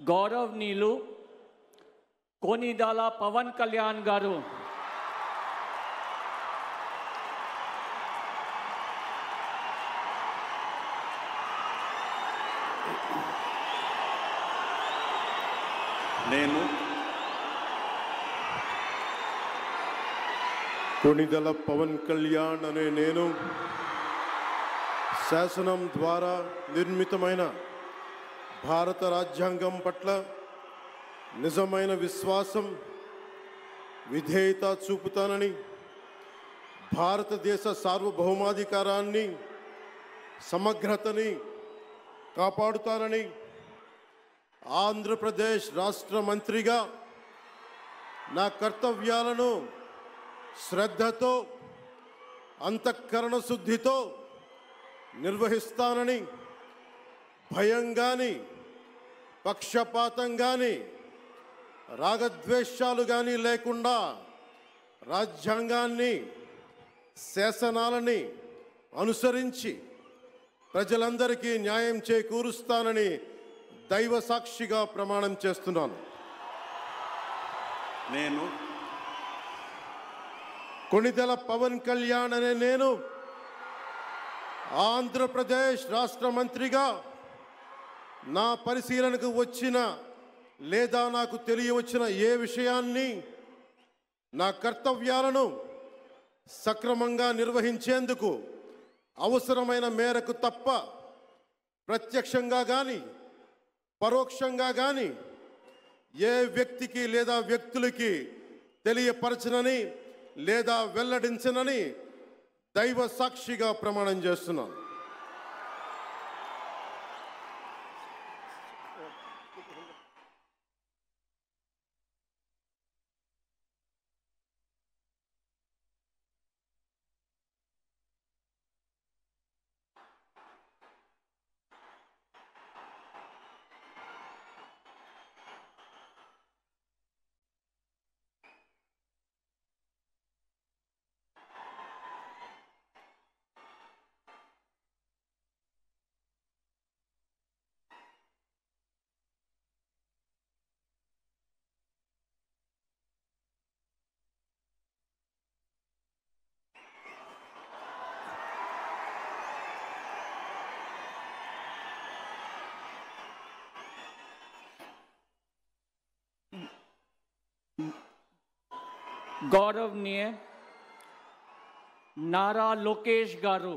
గౌరవనీయులు కొనిదెల పవన్ కళ్యాణ్ గారు నేను కొనిదెల పవన్ కళ్యాణ్ అనే నేను శాసనం ద్వారా నిర్మితమైన భారత రాజ్యాంగం పట్ల నిజమైన విశ్వాసం విధేయత చూపుతానని భారతదేశ సార్వభౌమాధికారాన్ని సమగ్రతని కాపాడుతానని ఆంధ్రప్రదేశ్ రాష్ట్ర మంత్రిగా నా కర్తవ్యాలను శ్రద్ధతో అంతఃకరణ శుద్ధితో నిర్వహిస్తానని భయం కానీ పక్షపాతం కానీ రాగద్వేషాలు కానీ లేకుండా రాజ్యాంగాన్ని శాసనాలని అనుసరించి ప్రజలందరికీ న్యాయం చేకూరుస్తానని దైవ సాక్షిగా ప్రమాణం చేస్తున్నాను. నేను కొనిదెల పవన్ కళ్యాణ్ అనే నేను ఆంధ్రప్రదేశ్ రాష్ట్ర మంత్రిగా నా పరిశీలనకు వచ్చిన లేదా నాకు తెలియవచ్చిన ఏ విషయాన్ని నా కర్తవ్యాలను సక్రమంగా నిర్వహించేందుకు అవసరమైన మేరకు తప్ప ప్రత్యక్షంగా కానీ పరోక్షంగా కానీ ఏ వ్యక్తికి లేదా వ్యక్తులకి తెలియపరచనని లేదా వెల్లడించనని దైవ సాక్షిగా ప్రమాణం చేస్తున్నాను. गौरवनीय नारा लोकेश गारू